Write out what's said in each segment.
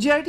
JIT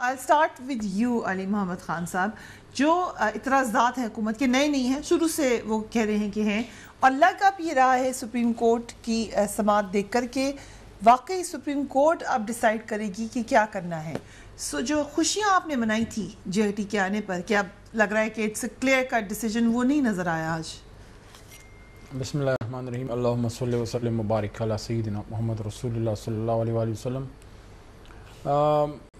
I'll start with you علی محمد خان صاحب. جو اعتراضات ہیں حکومت کے نئے نہیں ہیں, شروع سے وہ کہہ رہے ہیں کہ ہیں, اور لگ اب یہ رہا ہے سپریم کورٹ کی سماعت دیکھ کر کے واقعی سپریم کورٹ اب ڈیسائیڈ کرے گی کہ کیا کرنا ہے. سو جو خوشیاں آپ نے منائی تھی جے آئی ٹی کے آنے پر, کیا اب لگ رہا ہے کہ it's a clear cut decision, وہ نہیں نظر آیا آج؟ بسم اللہ الرحمن الرحیم. اللہم صلی وسلم مبارک علی سیدنا محمد رسول اللہ صلی اللہ علیہ وآلہ وسلم.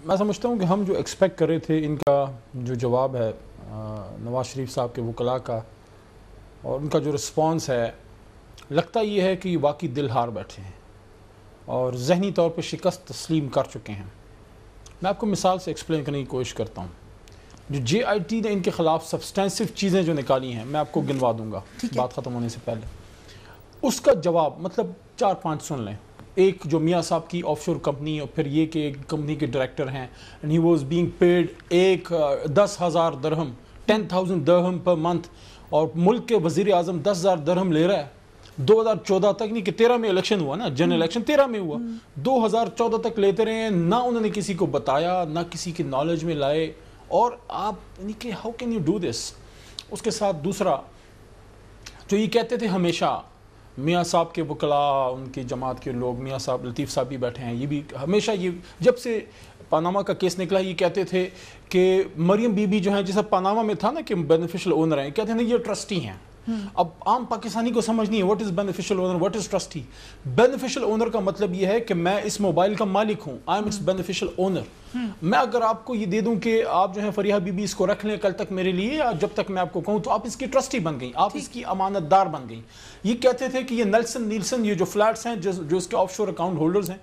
میں سمجھتا ہوں کہ ہم جو ایکسپیکٹ کر رہے تھے, ان کا جو جواب ہے نواز شریف صاحب کے وکلاء کا, اور ان کا جو رسپانس ہے, لگتا یہ ہے کہ یہ واقعی دل ہار بیٹھے ہیں اور ذہنی طور پہ شکست تسلیم کر چکے ہیں. میں آپ کو مثال سے ایکسپلین کرنے کی کوشش کرتا ہوں. جو جے آئی ٹی نے ان کے خلاف سبسٹینسو چیزیں جو نکالی ہیں, میں آپ کو گنوا دوں گا بات ختم ہونے سے پہلے. اس کا جواب مطلب 4-5 سن لیں. ایک جو میاں صاحب کی آف شور کمپنی, اور پھر یہ کہ ایک کمپنی کے ڈائریکٹر ہیں, and he was being paid 10,000 درہم 10,000 درہم پر منتھ, اور ملک کے وزیر اعظم 10,000 درہم لے رہا ہے. 2014 تک, نہیں کہ 13 میں الیکشن ہوا نا, جنرل الیکشن 13 میں ہوا, 2014 تک لیتے رہے ہیں. نہ انہوں نے کسی کو بتایا, نہ کسی کی نالج میں لائے, اور آپ یعنی کہ how can you do this. اس کے ساتھ دوسرا جو یہ کہتے تھے ہمیشہ, میاں صاحب کے وکلاء, ان کی جماعت کے لوگ, میاں صاحب لطیف صاحب بھی بیٹھے ہیں, یہ بھی ہمیشہ, یہ جب سے پاناما کا کیس نکلا, یہ کہتے تھے کہ مریم بی بی جو ہیں, جیسا پاناما میں تھا نا کہ بینیفیشل اونر ہیں, کہتے ہیں یہ ٹرسٹی ہیں. اب عام پاکستانی کو سمجھ نہیں ہے what is beneficial owner, what is trustee. Beneficial owner کا مطلب یہ ہے کہ میں اس موبائل کا مالک ہوں, I am it's beneficial owner. میں اگر آپ کو یہ دے دوں کہ آپ جو ہے فریحہ بی بی اس کو رکھ لیں کل تک میرے لیے, یا جب تک میں آپ کو کہوں, تو آپ اس کی ٹرسٹی بن گئی, آپ اس کی امانت دار بن گئی. یہ کہتے تھے کہ یہ نیلسن یہ جو فلیٹس ہیں, جو اس کے آف شور اکاؤنٹ ہولڈرز ہیں,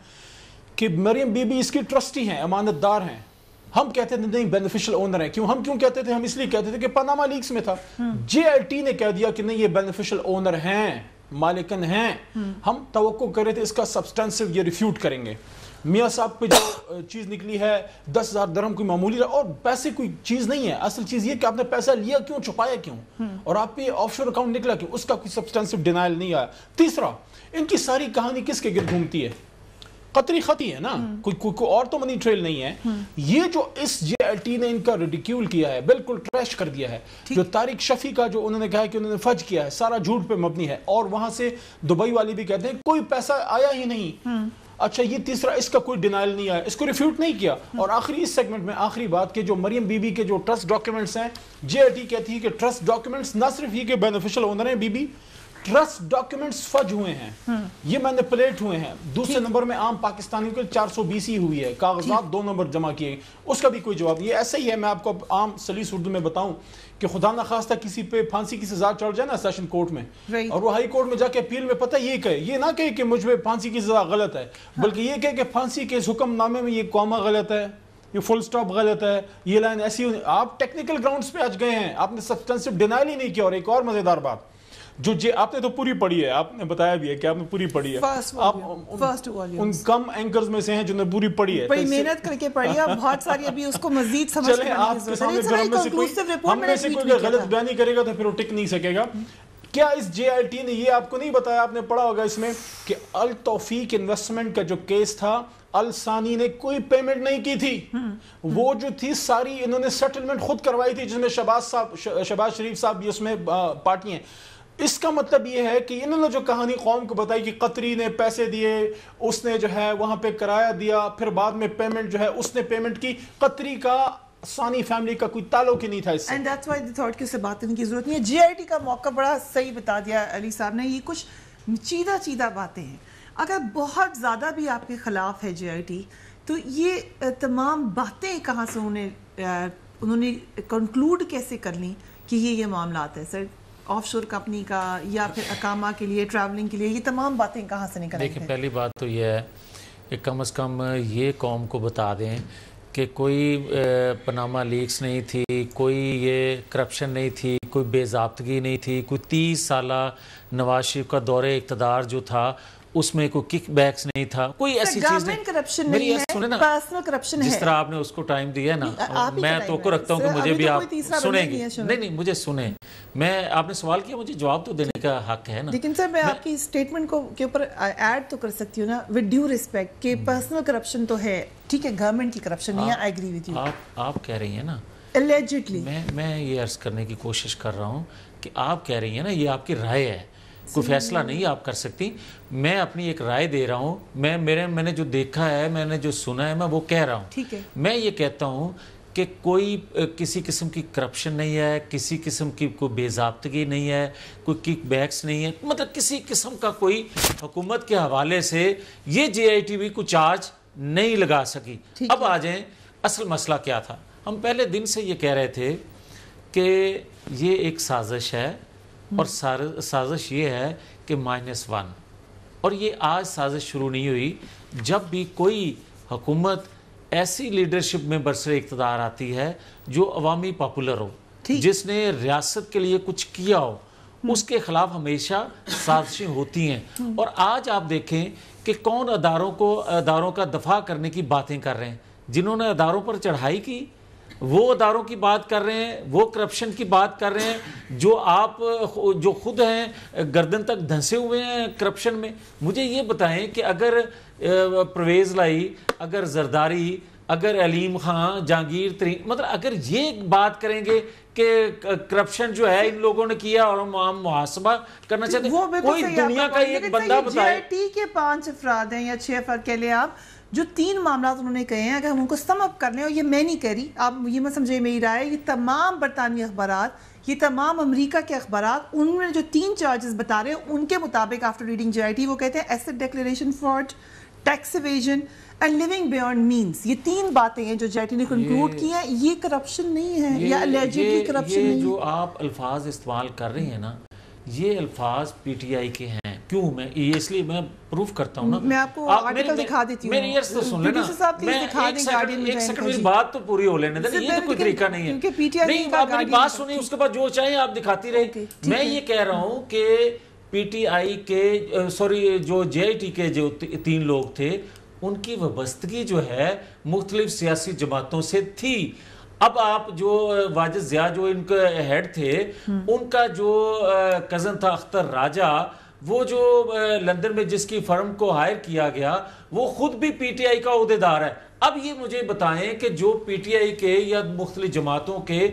کہ مریم بی بی اس کی ٹرسٹی ہیں, امانت دار ہیں. ہم کہتے تھے نہیں بینیفیشل اونر ہیں. ہم کیوں کہتے تھے؟ ہم اس لیے کہتے تھے کہ پاناما لیکس میں تھا, جے آئی ٹی نے کہہ دیا کہ نہیں یہ بینیفیشل اونر ہیں, مالکن ہیں. ہم توقع کر رہے تھے اس کا سبسٹینسو یہ ریفیوٹ کریں گے. میاں صاحب پہ جو چیز نکلی ہے 10,000 درہم کوئی معمولی, اور پیسے کوئی چیز نہیں ہے. اصل چیز یہ کہ آپ نے پیسہ لیا کیوں, چھپایا کیوں, اور آپ پہ آف شور اکاؤنٹ نکلا کیوں, اس کا کوئی سبسٹینسو ڈینائل نہیں آیا. تیسرا, ان کی ساری کہانی کس کے گرد گھومتی ہے؟ قطری خطی ہے نا, کوئی اور تو منی ٹریل نہیں ہے. یہ جو اس جے آئی ٹی نے ان کا ریڈیکیول کیا ہے, بالکل ٹریش کر دیا ہے. جو طارق شفیع کا جو انہوں نے کہا کہ انہوں نے فج کیا ہے, سارا جھوٹ پہ مبنی ہے, اور وہاں سے دبئی والی بھی کہتے ہیں کوئی پیسہ آیا ہی نہیں. اچھا, یہ تیسرا, اس کا کوئی ڈینائل نہیں آیا, اس کو ریفیوٹ نہیں کیا. اور آخری اس سیگمنٹ میں آخری بات کہ جو مریم بی بی کے جو ٹرسٹ ڈاکیومنٹس ہیں, جے آئی ٹی کہتی ہے کہ ٹرسٹ ڈاکیومنٹس نہ صرف یہ کہ بینیفیشل اونر ہیں بی بی, ٹرسٹ ڈاکیومنٹس فج ہوئے ہیں, یہ مینیپولیٹ ہوئے ہیں. دوسرے نمبر میں عام پاکستانیوں کے 420 ہی ہوئی ہے, کاغذات 2 نمبر جمع کیے, اس کا بھی کوئی جواب نہیں. یہ ایسا ہی ہے, میں آپ کو عام سلیس اردو میں بتاؤں کہ خدا نخواستہ کسی پہ پھانسی کی سزا چڑھ جائے نا سیشن کورٹ میں, اور وہ ہائی کورٹ میں جا کے اپیل میں پتہ یہ کہے, یہ نہ کہے کہ مجھ پہ پھانسی کی سزا غلط ہے, بلکہ یہ کہے کہ پھانسی کے اس حکم نامے میں یہ کوما غلط ہے, یہ فل سٹاپ غلط ہے, یہ لائن ایسی. آپ ٹیکنیکل گراؤنڈز پہ آج گئے ہیں, آپ نے سبسٹینسو ڈینائل ہی نہیں کیا. اور ایک اور مزیدار بات, جو آپ نے تو پوری پڑھی ہے, آپ نے بتایا بھی ہے کہ آپ نے پوری پڑھی ہے, آپ ان کم اینکرز میں سے ہیں جنہوں نے پوری پڑھی ہے, بڑی محنت کر کے پڑھی ہے, بہت ساری ابھی اس کو مزید سمجھ چلیں آپ کے سامنے ہم میں سے کوئی غلط بیانی کرے گا تو پھر وہ ٹک نہیں سکے گا. کیا اس جے آئی ٹی نے یہ آپ کو نہیں بتایا, آپ نے پڑھا ہوگا اس میں, کہ التوفیق انویسٹمنٹ کا جو کیس تھا, الثانی نے کوئی پیمنٹ نہیں کی تھی. وہ جو تھی ساری انہوں نے سیٹلمنٹ خود کروائی تھی, جس میں شہباز شریف صاحب بھی اس میں پارٹی ہیں. اس کا مطلب یہ ہے کہ انہوں نے جو کہانی قوم کو بتائی کہ قطری نے پیسے دیے, اس نے جو ہے وہاں پہ کرایہ دیا, پھر بعد میں پیمنٹ جو ہے اس نے پیمنٹ کی, قطری کا ثانی فیملی کا کوئی تعلق ہی نہیں تھا اس سے. And that's why the thought کہ اسے بات کرنے کی ضرورت نہیں ہے. جے آئی ٹی کا موقع بڑا صحیح بتا دیا علی صاحب نے. یہ کچھ چیدہ باتیں ہیں. اگر بہت زیادہ بھی آپ کے خلاف ہے جے آئی ٹی, تو یہ تمام باتیں کہاں سے انہوں نے کنکلوڈ کیسے کر لیں کہ یہ معاملات ہے سر, آف شور کمپنی کا یا پھر اقامہ کے لیے, ٹریولنگ کے لیے, یہ تمام باتیں کہاں سے نکلیں؟ دیکھیں, پہلی بات تو یہ ہے کہ کم از کم یہ قوم کو بتا دیں کہ کوئی پاناما لیکس نہیں تھی, کوئی یہ کرپشن نہیں تھی, کوئی بے ضابطگی نہیں تھی, کوئی 30 سالہ نواز شریف کا دور اقتدار جو تھا اس میں کوئی کک بیکس نہیں تھا, کوئی ایسی چیز نہیں. کرپشن نہیں ہے, پرسنل کرپشن ہے. جس طرح آپ نے اس کو ٹائم دیا ہے نا, میں توقع رکھتا ہوں کہ مجھے بھی آپ سنیں گے. نہیں مجھے سنیں, میں آپ نے سوال کیا, مجھے جواب تو دینے کا حق ہے نا. لیکن سر میں آپ کی اسٹیٹمنٹ کو کے اوپر ایڈ تو کر سکتی ہوں نا, ود ڈیو ریسپیکٹ, کہ پرسنل کرپشن تو ہے, ٹھیک ہے, گورنمنٹ کی کرپشن نہیں ہے, آئی ایگری ود یو. آپ کہہ رہی ہیں نا allegedly, میں یہ عرض کرنے کی کوشش کر رہا ہوں کہ آپ کہہ رہی ہیں نا, یہ آپ کی رائے ہے, کوئی فیصلہ نہیں آپ کر سکتی. میں اپنی ایک رائے دے رہا ہوں, میں نے جو دیکھا ہے, میں نے جو سنا ہے, میں وہ کہہ رہا ہوں. ٹھیک ہے, میں یہ کہتا ہوں کہ کوئی کسی قسم کی کرپشن نہیں ہے, کسی قسم کی کوئی بے ضابطگی نہیں ہے, کوئی کک بیکس نہیں ہے, مطلب کسی قسم کا کوئی حکومت کے حوالے سے یہ جے آئی ٹی وی کو چارج نہیں لگا سکی. اب آ جائیں اصل مسئلہ کیا تھا. ہم پہلے دن سے یہ کہہ رہے تھے کہ یہ ایک سازش ہے, اور سازش یہ ہے کہ -1, اور یہ آج سازش شروع نہیں ہوئی. جب بھی کوئی حکومت ایسی لیڈرشپ میں برسر اقتدار آتی ہے جو عوامی پاپولر ہو, جس نے ریاست کے لیے کچھ کیا ہو, اس کے خلاف ہمیشہ سازشیں ہوتی ہیں. اور آج آپ دیکھیں کہ کون اداروں کا دفاع کرنے کی باتیں کر رہے ہیں. جنہوں نے اداروں پر چڑھائی کی وہ اداروں کی بات کر رہے ہیں, وہ کرپشن کی بات کر رہے ہیں, جو خود ہیں گردن تک دھنسے ہوئے ہیں کرپشن میں. مجھے یہ بتائیں کہ اگر پرویز لائی, اگر زرداری, اگر علیم خان, جہانگیر ترین, مطلب اگر یہ بات کریں گے کہ کرپشن جو ہے ان لوگوں نے کیا اور ہم محاسبہ کرنا چاہتے ہیں, کوئی دنیا کا ایک بندہ بتائے. جے آئی ٹی کے 5 افراد ہیں یا 6 افراد کہہ لیں آپ, جو 3 معاملات انہوں نے کہے ہیں, اگر ہم ان کو سم اپ کر لیں, اور یہ میں نہیں کہہ رہی, آپ یہ مت سمجھے میری رائے, یہ تمام برطانوی اخبارات, یہ تمام امریکہ کے اخبارات, ان میں جو 3 چارجز بتا رہے ہیں ان کے مطابق after reading J I T, وہ کہتے ہیں asset declaration fraud, tax evasion and living beyond means. یہ 3 باتیں ہیں جو جے آئی ٹی نے کنکلوڈ کی ہیں. یہ کرپشن نہیں ہے, یا اللیجڈلی کرپشن نہیں ہے. یہ جو آپ الفاظ استعمال کر رہی ہیں نا, یہ الفاظ پی ٹی آئی کے ہیں. کیوں میں یہ اس لیے میں پروف کرتا ہوں نا, میں آپ کو آرٹیکل دکھا دیتی ہوں. میری عرض تو سن لینا, ایک سیکنڈ میری بات تو پوری ہو لینے دیں. یہ تو کوئی طریقہ نہیں ہے. نہیں, آپ میری بات سنیں, اس کے بعد جو چاہیں آپ دکھاتی رہے. میں یہ کہہ رہا ہوں کہ پی ٹی آئی کے جو جے آئی ٹی کے جو 3 لوگ تھے, ان کی وابستگی جو ہے مختلف سیاسی جماعتوں سے تھی. اب آپ جو واجد ضیاء جو ان کے ہیڈ تھے, ان کا جو کزن تھا اختر راجہ, وہ جو لندن میں جس کی فرم کو ہائر کیا گیا, وہ خود بھی پی ٹی آئی کا عہدیدار ہے. اب یہ مجھے بتائیں کہ جو پی ٹی آئی کے یا مختلف جماعتوں کے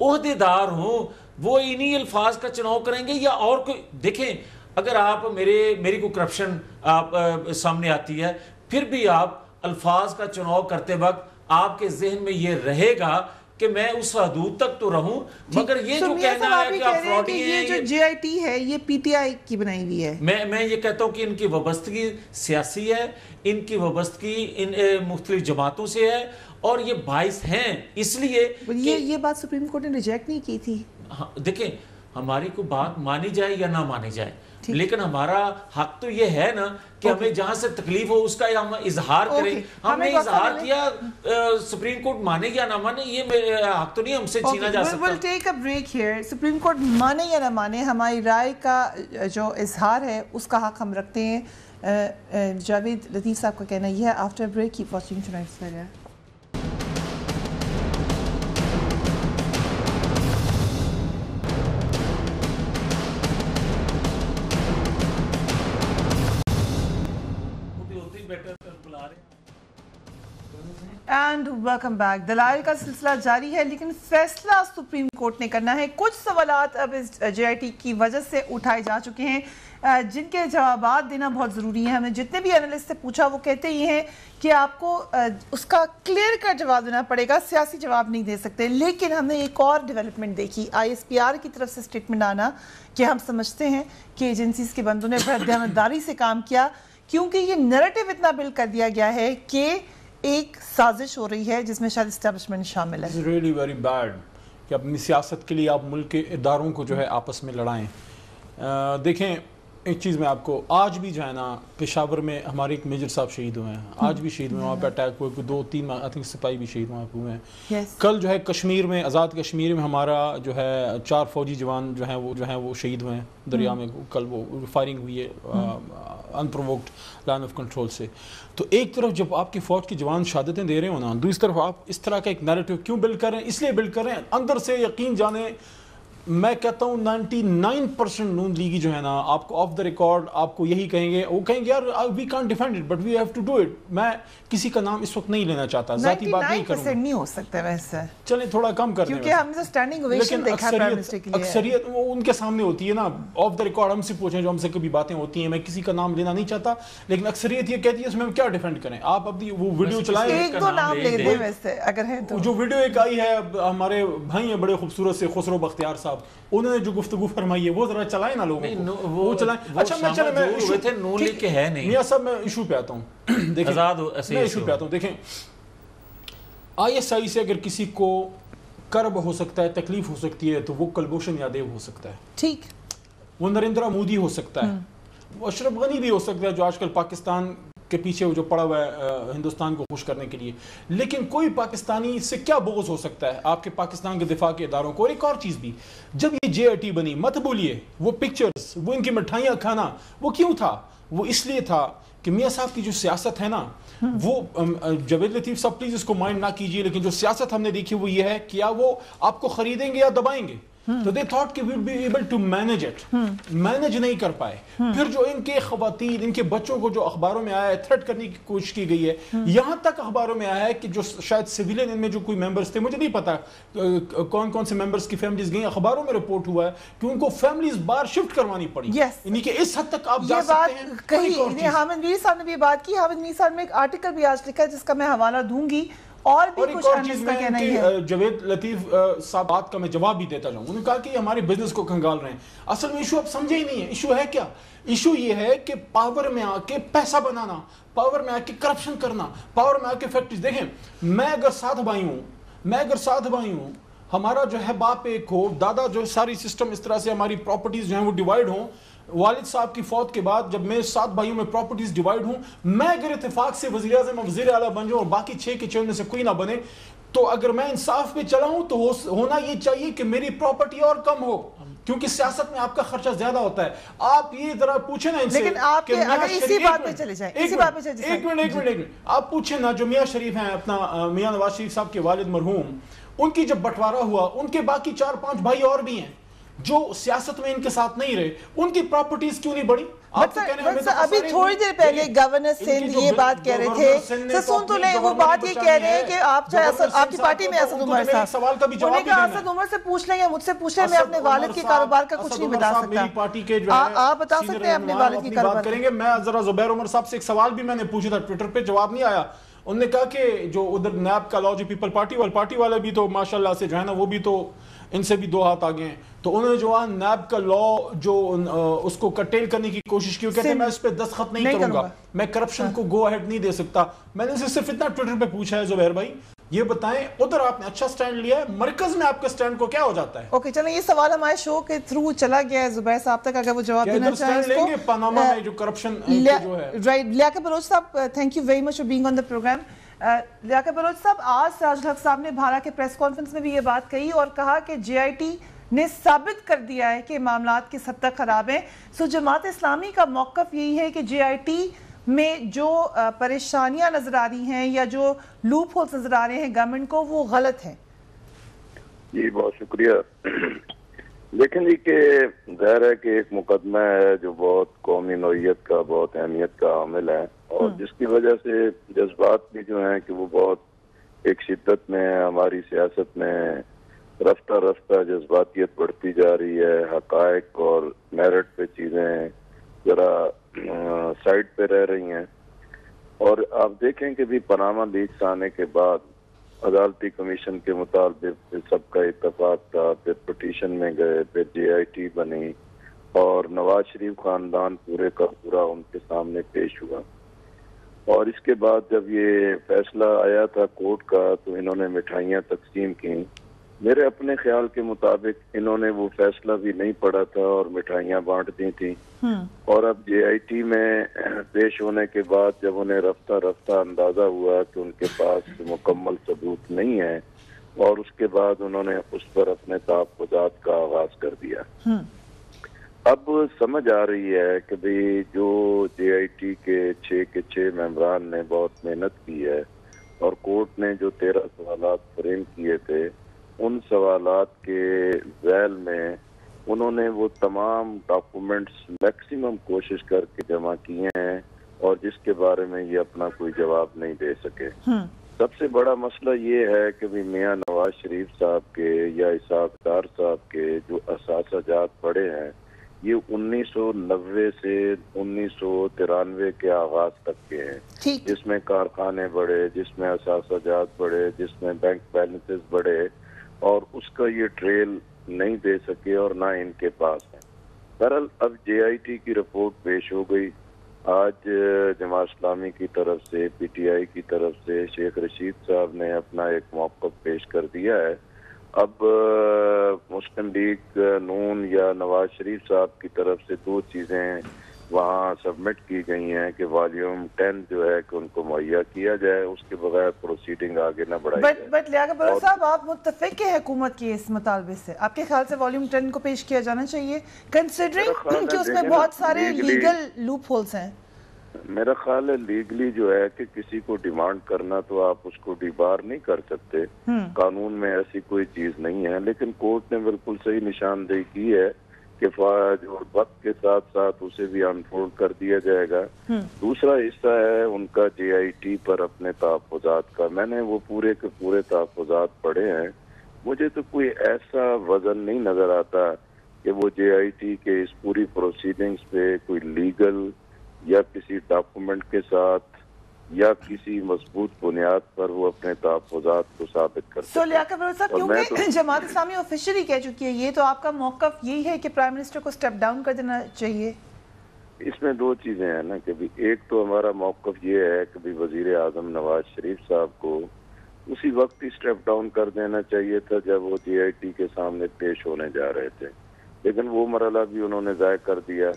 عہدیدار ہوں, وہ انہی الفاظ کا چناؤ کریں گے یا اور کوئی؟ دیکھیں, اگر آپ میری کو کرپشن آپ سامنے آتی ہے, پھر بھی آپ الفاظ کا چناؤ کرتے وقت آپ کے ذہن میں یہ رہے گا کہ میں اس حدود تک تو رہوں, مگر یہ جو کہنا ہے کہ آپ فراڈی ہیں, یہ جو جے آئی ٹی ہے یہ پی ٹی آئی کی بنائی ہوئی ہے. میں یہ کہتا ہوں کہ ان کی وابستگی سیاسی ہے, ان کی وابستگی ان مختلف جماعتوں سے ہے, اور یہ باعث ہیں اس لیے یہ بات سپریم کورٹ نے ریجیکٹ نہیں کی تھی. دیکھیں, ہماری کو بات مانی جائے یا نہ مانی جائے, لیکن ہمارا حق تو یہ ہے نا کہ ہمیں جہاں سے تکلیف ہو اس کا ہم اظہار کریں. ہم نے اظہار کیا, سپریم کورٹ مانے یا نہ مانے, یہ حق تو نہیں ہم سے چھینا جا سکتا. we'll take a break here. Supreme court مانے یا نہ مانے, ہماری رائے کا جو اظہار ہے اس کا حق ہم رکھتے ہیں. جاوید لطیف صاحب کا کہنا یہ ہے. After break keep watching tonight's Fareeha. And welcome back. دلائل کا سلسلہ جاری ہے, لیکن فیصلہ سپریم کورٹ نے کرنا ہے. کچھ سوالات اب اس جے آئی ٹی کی وجہ سے اٹھائے جا چکے ہیں, جن کے جوابات دینا بہت ضروری ہے. ہمیں جتنے بھی اینالسٹ سے پوچھا وہ کہتے یہ ہیں کہ آپ کو اس کا کلیئر کٹ جواب دینا پڑے گا, سیاسی جواب نہیں دے سکتے. لیکن ہم نے ایک اور ڈیولپمنٹ دیکھی, آئی ایس پی آر کی طرف سے اسٹیٹمنٹ آنا کہ ہم سمجھتے ہیں کہ ایجنسیز کے بندوں نے بڑی دیانتداری سے کام کیا, کیونکہ یہ نیریٹو اتنا بلڈ کر دیا گیا ہے کہ ایک سازش ہو رہی ہے جس میں شاید اسٹیبلشمنٹ شامل ہے. It's really very bad کہ اپنی سیاست کے لیے آپ ملک کے اداروں کو جو ہے آپس میں لڑائیں. دیکھیں, ایک چیز میں آپ کو آج بھی جو ہے نا پشاور میں ہمارے ایک میجر صاحب شہید ہوئے ہیں, آج بھی شہید ہوئے, وہاں پہ اٹیک ہوئے, 2-3 آئی تھنک سپاہی بھی شہید وہاں پہ ہوئے ہیں. کل جو ہے کشمیر میں, آزاد کشمیر میں ہمارا جو ہے 4 فوجی جوان جو ہیں وہ شہید ہوئے ہیں دریا میں. کل وہ فائرنگ ہوئی ہے انپرووکڈ لائن آف کنٹرول سے. تو ایک طرف جب آپ کی فوج کے جوان شہادتیں دے رہے ہو نا, دوسری طرف آپ اس طرح کا ایک نیریٹو کیوں بلڈ کر رہے ہیں؟ اس لیے بلڈ کر رہے ہیں اندر سے یقین جانے, میں کہتا ہوں 99% نون لیگی جو ہے نا آپ کو آف دا ریکارڈ آپ کو یہی کہیں گے, وہ کہیں گے یار we can't defend it but we have to do it. میں کسی کا نام اس وقت نہیں لینا چاہتا, ذاتی بات نہیں کروں گا. 99% نہیں ہو سکتا ویسے, چلیں تھوڑا کم کر دیں, کیونکہ ہم نے سٹینڈنگ اویشن دیکھا پرائم منسٹر کے لیے. اکثریت وہ ان کے سامنے ہوتی ہے نا, آف دا ریکارڈ ہم سے پوچھیں جو ہم سے کبھی باتیں ہوتی ہیں, میں کسی کا نام لینا نہیں چاہتا, لیکن اکثریت یہ کہتی ہے اس میں ہم کیا ڈیفینڈ کریں. آپ اب وہ ویڈیو چلائیں, 1-2 نام لے دیں ویسے اگر ہے تو. جو ویڈیو ایک آئی ہے ہمارے بھائی ہیں بڑے خوبصورت سے خسرو بختیار صاحب, انہوں نے جو گفتگو فرمائی ہے وہ ذرا چلائیں نا لوگوں کو, وہ چلائیں. اچھا میں ہوئے تھے نون لیگ کے ہے نہیں. میاں صاحب میں ایشو پہ آتا ہوں, دیکھیں میں ایشو پہ آتا ہوں. دیکھیں ISI سے اگر کسی کو کرب ہو سکتا ہے, تکلیف ہو سکتی ہے, تو وہ کلبھوشن یادیو ہو سکتا ہے, ٹھیک, وہ نریندرا مودی ہو سکتا ہے, وہ اشرف غنی بھی ہو سکتا ہے جو آج کل پاکستان کے پیچھے جو پڑا ہوا ہے ہندوستان کو خوش کرنے کے لیے. لیکن کوئی پاکستانی سے کیا بغض ہو سکتا ہے آپ کے پاکستان کے دفاع کے اداروں کو. اور ایک اور چیز بھی, جب یہ JIT بنی, مت بولیے وہ پکچرز, وہ ان کی مٹھائیاں کھانا, وہ کیوں تھا؟ وہ اس لیے تھا کہ میاں صاحب کی جو سیاست ہے نا, وہ جاوید لطیف صاحب پلیز اس کو مائنڈ نہ کیجئے, لیکن جو سیاست ہم نے دیکھی وہ یہ ہے کہ یا وہ آپ کو خریدیں گے یا دبائیں گے. تو they thought کہ we'll be able to manage it, manage نہیں کر پائے. پھر جو ان کے خواتین, ان کے بچوں کو جو اخباروں میں آیا ہے, تھریٹ کرنے کی کوشش کی گئی ہے, یہاں تک اخباروں میں آیا ہے کہ جو شاید سویلین ان میں جو کوئی ممبرز تھے, مجھے نہیں پتا کون کون سے ممبرز کی فیملیز گئیں, اخباروں میں رپورٹ ہوا ہے کہ ان کو فیملیز باہر شفٹ کروانی پڑی. یعنی کہ اس حد تک آپ جا سکتے ہیں. کہیں حامد میر صاحب نے بھی بات کی, حامد میر صاحب نے ایک آرٹیکل بھی آج لکھا ہے جس کا میں حوالہ دوں گی, اور بھی کچھ چیز کا کہنا ہی ہے. جاوید لطیف صاحب بات کا میں جواب بھی دیتا جاؤں. انہوں نے کہا کہ ہمارے بزنس کو کنگال رہے ہیں. اصل میں ایشو آپ سمجھے ہی نہیں ہے. ایشو ہے کیا؟ ایشو یہ ہے کہ پاور میں آ کے پیسہ بنانا, پاور میں آ کے کرپشن کرنا, پاور میں آ کے فیکٹریز. دیکھیں میں اگر 7 بھائی ہوں, ہمارا جو ہے باپ ایک ہو, دادا جو ساری سسٹم اس طرح سے ہماری پراپرٹیز جو ہیں وہ ڈیوائیڈ ہوں, والد صاحب کی فوت کے بعد جب میں 7 بھائیوں میں پراپرٹیز ڈیوائیڈ ہوں, میں اگر اتفاق سے وزیر اعظم اور وزیر اعلیٰ بن جاؤں اور باقی 6 کے 6 میں سے کوئی نہ بنے, تو اگر میں انصاف پہ چلا ہوں تو ہونا یہ چاہیے کہ میری پراپرٹی اور کم ہو, کیونکہ سیاست میں آپ کا خرچہ زیادہ ہوتا ہے. آپ یہ ذرا پوچھیں نا ان سے, لیکن آپ اگر اسی بات پہ چلے جائیں, ایک منٹ آپ پوچھیں نا, جو میاں شریف ہیں اپنا میاں نواز شریف صاحب کے والد مرحوم, ان کی جب بٹوارا ہوا, ان کے باقی 4-5 بھائی اور بھی ہیں جو سیاست میں ان کے ساتھ نہیں رہے, ان کی پراپرٹیز کیوں نہیں بڑی؟ ابھی تھوڑی دیر پہلے گورنر سندھ یہ بات کہہ رہے تھے, سن تو لیں, وہ بات یہ کہہ رہے ہیں کہ آپ چاہے آپ کی پارٹی میں اسد عمر صاحب, انہوں نے کہا اسد عمر سے پوچھ لیں یا مجھ سے پوچھ لیں, میں اپنے والد کے کاروبار کا کچھ نہیں بتا سکتا. آپ بتا سکتے ہیں اپنے والد کی کاروبار کریں گے. میں ذرا زبیر عمر صاحب سے ایک سوال بھی میں نے پوچھا تھا ٹویٹر پہ, جواب نہیں آیا. انہوں نے کہا کہ جو ادھر نیب کا لا, جو پیپل پارٹی والے بھی تو ماشاءاللہ سے جو ہے نا وہ بھی تو ان سے بھی 2 ہاتھ آگے ہیں. تو انہوں نے جو نیب کا لا جو اس کو کٹیل کرنے کی کوشش کی, وہ کہتے ہیں میں اس پہ دستخط نہیں کروں گا, میں کرپشن کو گو اہیڈ نہیں دے سکتا. میں نے صرف اتنا ٹویٹر پہ پوچھا ہے, زبیر بھائی یہ بتائیں ادھر آپ نے اچھا سٹینڈ لیا ہے, مرکز میں آپ کا سٹینڈ کو کیا ہو جاتا ہے؟ اوکے چلیں, یہ سوال ہمارے شو کے تھرو چلا گیا ہے زبیر صاحب تک, اگر وہ جواب دینا چاہیں اس کو. پاناما میں جو کرپشن جو ہے right. Liaquat Baloch Sahab, thank you very much for being on the programme. Liaquat Baloch Sahab, آج سراج الحق صاحب نے بھارا کے پریس کانفرنس میں بھی یہ بات کہی اور کہا کہ JIT نے ثابت کر دیا ہے کہ معاملات کس حد تک خراب ہیں. سو جماعت اسلامی کا موقف یہی ہے کہ JIT میں جو پریشانیاں نظر آ رہی ہیں یا جو لوپ ہولز نظر آ رہے ہیں گورنمنٹ کو, وہ غلط ہیں. جی بہت شکریہ. لیکن یہ کہ ظاہر ہے کہ ایک مقدمہ ہے جو بہت قومی نوعیت کا, بہت اہمیت کا عامل ہے, اور جس کی وجہ سے جذبات بھی جو ہیں کہ وہ بہت ایک شدت میں ہماری سیاست میں رفتہ جذباتیت بڑھتی جا رہی ہے. حقائق اور میرٹ پہ چیزیں ذرا سائڈ پہ رہ رہی ہیں. اور آپ دیکھیں کہ بھی پاناما لیکس آنے کے بعد عدالتی کمیشن کے مطالبے سب کا اتفاق تھا, پھر پٹیشن میں گئے, پھر JIT بنی, اور نواز شریف خاندان پورے کا پورا ان کے سامنے پیش ہوا. اور اس کے بعد جب یہ فیصلہ آیا تھا کورٹ کا, تو انہوں نے مٹھائیاں تقسیم کی, میرے اپنے خیال کے مطابق انہوں نے وہ فیصلہ بھی نہیں پڑھا تھا اور مٹھائیاں بانٹ دی تھیں، اور اب جے آئی ٹی میں پیش ہونے کے بعد جب انہیں رفتہ رفتہ اندازہ ہوا کہ ان کے پاس مکمل ثبوت نہیں ہے، اور اس کے بعد انہوں نے اس پر اپنے تحفظات کا آغاز کر دیا۔ اب سمجھ آ رہی ہے کہ بھئی جو جے آئی ٹی کے 6 ممبران نے بہت محنت کی ہے اور کورٹ نے جو 13 سوالات فریم کیے تھے، ان سوالات کے ذیل میں انہوں نے وہ تمام ڈاکومنٹس میکسیمم کوشش کر کے جمع کیے ہیں، اور جس کے بارے میں یہ اپنا کوئی جواب نہیں دے سکے۔ سب سے بڑا مسئلہ یہ ہے کہ بھی میاں نواز شریف صاحب کے یا اسحاق ڈار صاحب کے جو اثاثہ جات پڑے ہیں، یہ 1990 سے 1993 کے آغاز تک کے ہیں، جس میں کارخانے بڑھے، جس میں اثاثہ جات بڑھے، جس میں بینک بیلنسز بڑھے، اور اس کا یہ ٹریل نہیں دے سکے اور نہ ان کے پاس ہے۔ بہرحال اب جے آئی ٹی کی رپورٹ پیش ہو گئی، آج جماعت اسلامی کی طرف سے، پی ٹی آئی کی طرف سے شیخ رشید صاحب نے اپنا ایک موقف پیش کر دیا ہے۔ اب مسلم لیگ نون یا نواز شریف صاحب کی طرف سے 2 چیزیں وہاں سبمٹ کی گئی ہیں کہ والیوم 10 جو ہے کہ ان کو مہیا کیا جائے، اس کے بغیر پروسیڈنگ آگے نہ بڑھائی جائے۔ بٹ لیاقت بروہ صاحب، آپ متفق ہیں حکومت کے اس مطالبے سے؟ آپ کے خیال سے والیوم 10 کو پیش کیا جانا چاہیے کنسیڈرنگ کہ اس میں بہت سارے لیگل لوپ ہولز ہیں؟ میرا خیال ہے لیگلی جو ہے کہ کسی کو ڈیمانڈ کرنا تو آپ اس کو ڈیبار نہیں کر سکتے، قانون میں ایسی کوئی چیز نہیں ہے، لیکن کورٹ نے بالکل صحیح نشاندہی کی ہے کہ جو وقت کے ساتھ ساتھ اسے بھی انفولڈ کر دیا جائے گا۔ دوسرا حصہ ہے ان کا جے آئی ٹی پر اپنے تحفظات کا، میں نے وہ پورے کے پورے تحفظات پڑھے ہیں، مجھے تو کوئی ایسا وزن نہیں نظر آتا کہ وہ جے آئی ٹی کے اس پوری پروسیڈنگز پہ کوئی لیگل یا کسی ڈاکومنٹ کے ساتھ یا کسی مضبوط بنیاد پر وہ اپنے تحفظات کو ثابت کرتے ہیں۔ لیاقت بروہ صاحب، کیونکہ جماعت اسلامی آفیشلی کہہ چکی ہے یہ، تو آپ کا موقف یہی ہے کہ پرائم منسٹر کو سٹیپ ڈاؤن کر دینا چاہیے؟ اس میں 2 چیزیں ہیں نا کہ ایک تو ہمارا موقف یہ ہے کہ وزیر اعظم نواز شریف صاحب کو اسی وقت ہی سٹیپ ڈاؤن کر دینا چاہیے تھا جب وہ جے آئی ٹی کے سامنے پیش ہونے جا رہے تھے، لیکن وہ مرحلہ بھی انہوں نے ضائع کر دیا۔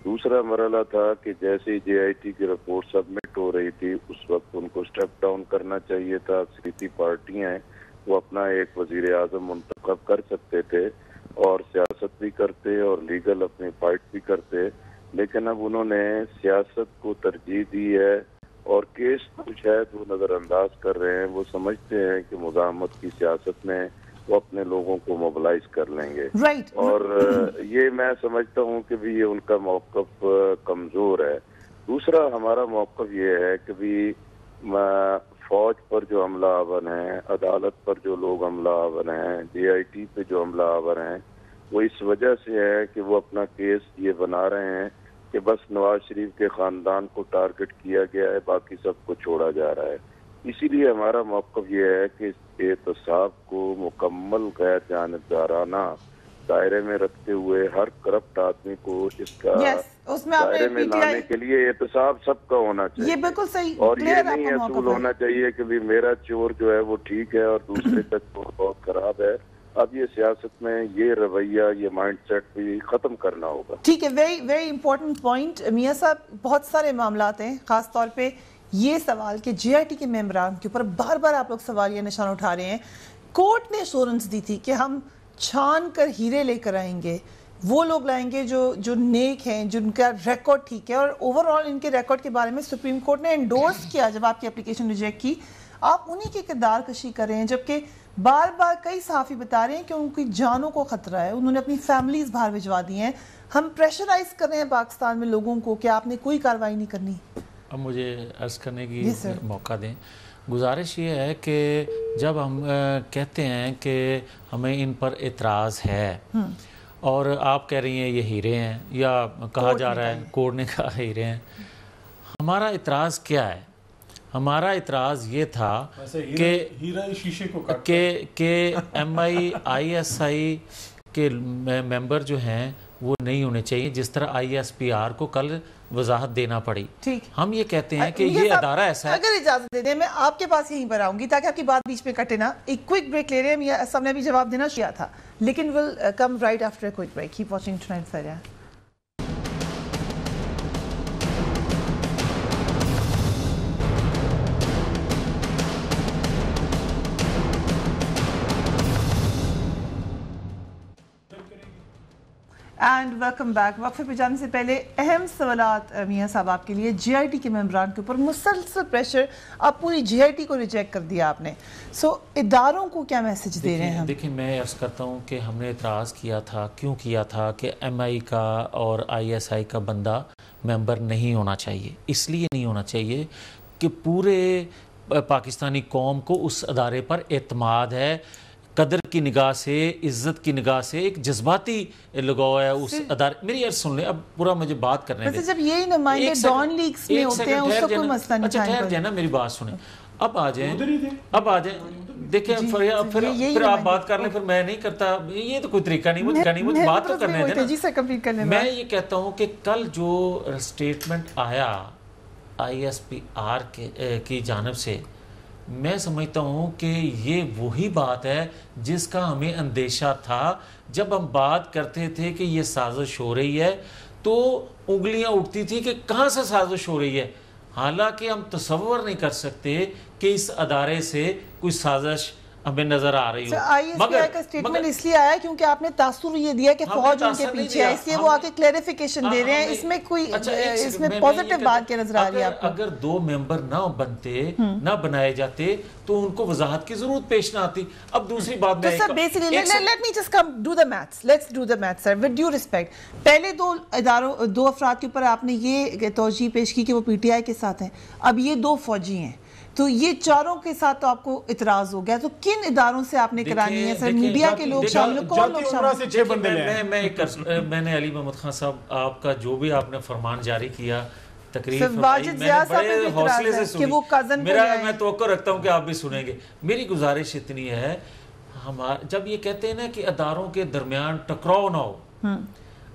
دوسرا مرحلہ تھا کہ جیسے جے آئی ٹی کی رپورٹ سبمٹ ہو رہی تھی اس وقت ان کو سٹیپ ڈاؤن کرنا چاہیے تھا۔ اکثریتی پارٹیاں ہیں وہ اپنا ایک وزیر اعظم منتخب کر سکتے تھے اور سیاست بھی کرتے اور لیگل اپنی فائٹ بھی کرتے، لیکن اب انہوں نے سیاست کو ترجیح دی ہے اور کیس کو شاید وہ نظر انداز کر رہے ہیں۔ وہ سمجھتے ہیں کہ مزاحمت کی سیاست میں وہ اپنے لوگوں کو موبلائز کر لیں گے، اور یہ میں سمجھتا ہوں کہ بھی یہ ان کا موقف کمزور ہے۔ دوسرا ہمارا موقف یہ ہے کہ بھی فوج پر جو حملہ آور ہیں، عدالت پر جو لوگ حملہ آور ہیں، جے آئی ٹی پہ جو حملہ آور ہیں، وہ اس وجہ سے ہے کہ وہ اپنا کیس یہ بنا رہے ہیں کہ بس نواز شریف کے خاندان کو ٹارگٹ کیا گیا ہے، باقی سب کو چھوڑا جا رہا ہے۔ اسی لیے ہمارا موقف یہ ہے کہ اس احتساب کو مکمل غیر جانبدارانہ دائرے میں رکھتے ہوئے ہر کرپٹ آدمی کو اس کا دائرے میں لانے کے لیے احتساب سب کا ہونا چاہیے، یہ بالکل صحیح، اور یہ نہیں اصول ہونا چاہیے کہ بھی میرا چور جو ہے وہ ٹھیک ہے اور دوسرے کا چور بہت خراب ہے۔ اب یہ سیاست میں یہ رویہ، یہ مائنڈ سیٹ بھی ختم کرنا ہوگا۔ ٹھیک ہے، ویری امپورٹنٹ پوائنٹ میاں صاحب۔ بہت سارے معاملات ہیں، خاص طور پہ یہ سوال کہ جے آئی ٹی کے ممبران کے اوپر بار بار آپ لوگ سوال یہ نشان اٹھا رہے ہیں۔ کورٹ نے ایشورنس دی تھی کہ ہم چھان کر ہیرے لے کر آئیں گے، وہ لوگ لائیں گے جو نیک ہیں، جن کا ریکارڈ ٹھیک ہے، اور اوور آل ان کے ریکارڈ کے بارے میں سپریم کورٹ نے انڈورس کیا جب آپ کی اپلیکیشن ریجیکٹ کی۔ آپ انہی کی کردار کشی کر رہے ہیں، جبکہ بار بار کئی صحافی بتا رہے ہیں کہ ان کی جانوں کو خطرہ ہے، انہوں نے اپنی فیملیز باہر بھجوا دی ہیں۔ ہم پریشرائز کر رہے ہیں پاکستان میں لوگوں کو کہ آپ نے کوئی کارروائی نہیں کرنی۔ اب مجھے عرض کرنے کی موقع دیں۔ گزارش یہ ہے کہ جب ہم کہتے ہیں کہ ہمیں ان پر اعتراض ہے اور آپ کہہ رہی ہیں یہ ہیرے ہیں، یا کہا جا رہا ہے کورٹ نے کہا ہیرے ہیں، ہمارا اعتراض کیا ہے؟ ہمارا اعتراض یہ تھا کہ ایم آئی ایس آئی کے ممبر جو ہیں وہ نہیں ہونے چاہیے، جس طرح آئی ایس پی آر کو کل وضاحت دینا پڑی. ٹھیک ہم یہ کہتے ہیں کہ یہ ادارہ ایسا ہے. اگر اجازت دے دیں میں آپ کے پاس یہیں پر آؤں گی تاکہ آپ کی بات بیچ میں کٹے نا. ایک کوئک بریک لے رہے ہیں. میاں صاحب نے بھی جواب دینا کیا تھا لیکن will come right after a quick break. Keep watching tonight Fareeha. And welcome back. وقفے پہ جانے سے پہلے اہم سوالات میاں صاحب آپ کے لیے. جی آئی ٹی کے ممبران کے اوپر مسلسل پریشر, اب پوری جی آئی ٹی کو ریجیکٹ کر دیا آپ نے. سو اداروں کو کیا میسج دے رہے ہیں ہم؟ دیکھیں میں عرض کرتا ہوں کہ ہم نے اعتراض کیا تھا. کیوں کیا تھا؟ کہ ایم آئی کا اور آئی ایس آئی کا بندہ ممبر نہیں ہونا چاہیے. اس لیے نہیں ہونا چاہیے کہ پورے پاکستانی قوم کو اس ادارے پر اعتماد ہے, قدر کی نگاہ سے, عزت کی نگاہ سے ایک جذباتی لگاؤ ہے اس ادارے. میری عرض سن لیں, اب پورا مجھے بات کرنے دیں. جب یہی نمائندے ڈان لیگز میں ہوتے ہیں اس کو کوئی مسئلہ نہیں. اچھا ٹھہر جائیں نا, میری بات سنیں. اب آ جائیں دیکھیں پھر آپ بات کر لیں, پھر میں نہیں کرتا. یہ تو کوئی طریقہ نہیں, مجھے بات تو کرنے دیں نا. میں یہ کہتا ہوں کہ کل جو اسٹیٹمنٹ آیا آئی ایس پی آر کی جانب سے, میں سمجھتا ہوں کہ یہ وہی بات ہے جس کا ہمیں اندیشہ تھا. جب ہم بات کرتے تھے کہ یہ سازش ہو رہی ہے تو انگلیاں اٹھتی تھی کہ کہاں سے سازش ہو رہی ہے, حالانکہ ہم تصور نہیں کر سکتے کہ اس ادارے سے کوئی سازش ہمیں نظر آ رہی ہو. آئی ایس پی آئی کا سٹیٹمنٹ اس لیے آیا کیونکہ آپ نے تاثر یہ دیا کہ فوج ان کے پیچھے ہے, اس لیے وہ آ کے کلیریفیکیشن دے رہے ہیں. اس میں کوئی اس میں پازیٹیو بات کیا نظر آ رہی ہے آپ کو؟ اگر دو ممبر نہ بنتے, نہ بنائے جاتے تو ان کو وضاحت کی ضرورت پیش نہ آتی. اب دوسری بات میں sir basically let me just come do the maths, let's do the maths sir with due respect. پہلے دو افراد کے اوپر آپ نے یہ توجیہ پیش کی کہ وہ پی ٹی آئی کے ساتھ ہیں, اب یہ دو فوجی ہیں, تو یہ چاروں کے ساتھ تو آپ کو اعتراض ہو گیا. تو کن اداروں سے آپ نے کرانی ہے سر؟ میڈیا کے لوگ شامل, کون لوگ شامل؟ میں نے علی محمد خان صاحب آپ کا جو بھی آپ نے فرمان جاری کیا تقریر بڑے حوصلے سے سنی, میں توقع رکھتا ہوں کہ آپ بھی سنیں گے. میری گزارش اتنی ہے, جب یہ کہتے ہیں نا کہ اداروں کے درمیان ٹکراؤ نہ ہو,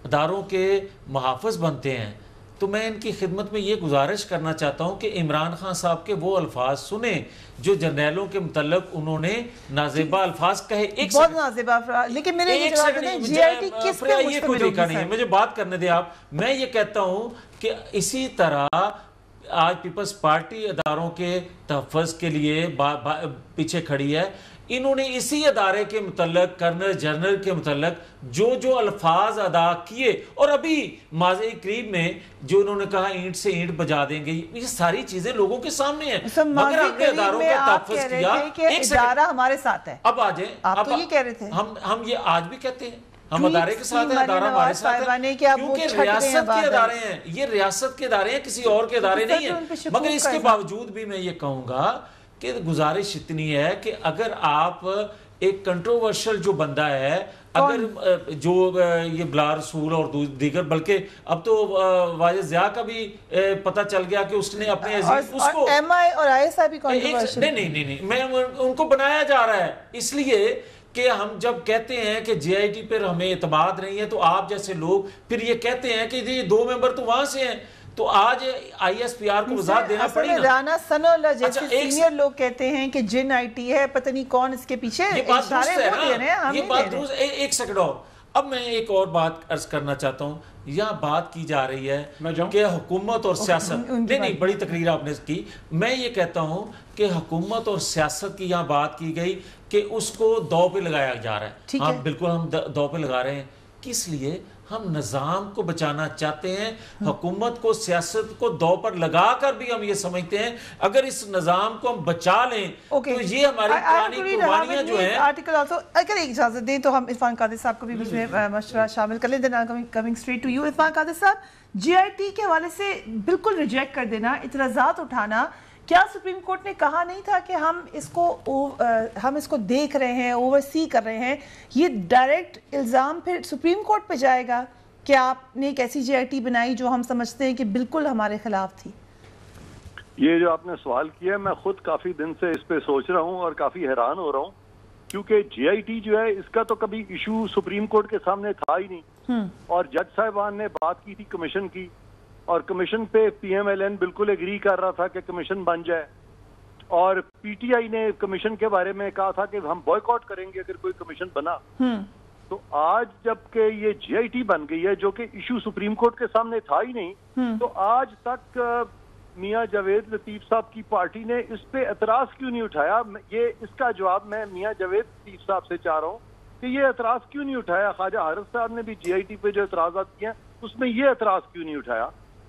اداروں کے محافظ بنتے ہیں, تو میں ان کی خدمت میں یہ گزارش کرنا چاہتا ہوں کہ عمران خان صاحب کے وہ الفاظ سنیں جو جرنیلوں کے متعلق انہوں نے نازیبہ الفاظ کہے. بہت نازیبہ, لیکن میرے یہ جواب دیں جی آئی ٹی کس پہ مشتمل ہوگی نہیں ہے, مجھے بات کرنے دیں آپ. میں یہ کہتا ہوں کہ اسی طرح آج پیپلز پارٹی اداروں کے تحفظ کے لیے پیچھے کھڑی ہے. انہوں نے اسی ادارے کے متعلق کرنل جنرل کے متعلق جو الفاظ ادا کیے, اور ابھی ماضی قریب میں جو انہوں نے کہا اینٹ سے اینٹ بجا دیں گے, یہ ساری چیزیں لوگوں کے سامنے ہیں. مگر ہم نے اداروں کا تحفظ کیا. ادارہ ہمارے ساتھ ہے. اب آ جائیں, آپ تو یہ کہہ رہے تھے, ہم یہ آج بھی کہتے ہیں ہم ادارے کے ساتھ ہیں, ادارہ ہمارے ساتھ ہے, کیونکہ ریاست کے ادارے ہیں, یہ ریاست کے ادارے ہیں, کسی اور کے ادارے نہیں ہیں. مگر اس کے باوجود بھی میں یہ کہوں گا کہ گزارش اتنی ہے کہ اگر آپ ایک کنٹروورشل جو بندہ ہے, اگر جو یہ بلا رسول اور دیگر, بلکہ اب تو واجد ضیاء کا بھی پتہ چل گیا کہ اس نے اپنے عزیز اس کو ایم آئی اور آئی ایس آئی بھی کنٹروورشل, نہیں میں ان کو بنایا جا رہا ہے. اس لیے کہ ہم جب کہتے ہیں کہ جے آئی ٹی پر ہمیں اعتماد نہیں ہے, تو آپ جیسے لوگ پھر یہ کہتے ہیں کہ یہ دو ممبر تو وہاں سے ہیں, تو آج آئی ایس پی آر کو وضاحت دینا پڑی نا. رانا ثناء اللہ جیسے سینئر لوگ کہتے ہیں کہ جن آئی ٹی ہے, پتہ نہیں کون اس کے پیچھے. یہ بات درست ہے نا, یہ بات درست. ایک سیکنڈ اور, اب میں ایک اور بات عرض کرنا چاہتا ہوں. یہاں بات کی جا رہی ہے کہ حکومت اور سیاست, نہیں بڑی تقریر آپ نے کی. میں یہ کہتا ہوں کہ حکومت اور سیاست کی یہاں بات کی گئی کہ اس کو دو پہ لگایا جا رہا ہے. ہاں بالکل ہم دو پہ لگا رہے ہیں. کس لیے؟ ہم نظام کو بچانا چاہتے ہیں. حکومت کو, سیاست کو دو پر لگا کر بھی ہم یہ سمجھتے ہیں اگر اس نظام کو ہم بچا لیں تو یہ ہماری پرانی قربانیاں جو ہیں. اگر ایک اجازت دیں تو ہم عرفان قادر صاحب کو بھی اس میں مشورہ شامل کر لیں. Coming straight to you Irfan Qadir صاحب, جی آئی ٹی کے حوالے سے بالکل ریجیکٹ کر دینا, اعتراضات اٹھانا, کیا سپریم کورٹ نے کہا نہیں تھا کہ ہم اس کو دیکھ رہے ہیں, اوور سی کر رہے ہیں؟ یہ ڈائریکٹ الزام پھر سپریم کورٹ پہ جائے گا کہ آپ نے ایک ایسی جی آئی ٹی بنائی جو ہم سمجھتے ہیں کہ بالکل ہمارے خلاف تھی. یہ جو آپ نے سوال کیا ہے, میں خود کافی دن سے اس پہ سوچ رہا ہوں اور کافی حیران ہو رہا ہوں, کیونکہ جی آئی ٹی جو ہے اس کا تو کبھی ایشو سپریم کورٹ کے سامنے تھا ہی نہیں. اور جج صاحبان نے بات کی تھی کمیشن کی, اور کمیشن پہ پی ایم ایل این بالکل ایگری کر رہا تھا کہ کمیشن بن جائے، اور پی ٹی آئی نے کمیشن کے بارے میں کہا تھا کہ ہم بوائے کاٹ کریں گے اگر کوئی کمیشن بنا. تو آج جب کہ یہ جی آئی ٹی بن گئی ہے جو کہ ایشو سپریم کورٹ کے سامنے تھا ہی نہیں، تو آج تک میاں جاوید لطیف صاحب کی پارٹی نے اس پہ اعتراض کیوں نہیں اٹھایا؟ یہ اس کا جواب میں میاں جاوید لطیف صاحب سے چاہ رہا ہوں کہ یہ اعتراض کیوں نہیں اٹھایا. خواجہ حارث صاحب نے بھی جی آئی ٹی پہ جو اعتراضات کیے ہیں اس میں یہ اعتراض کیوں نہیں اٹھایا؟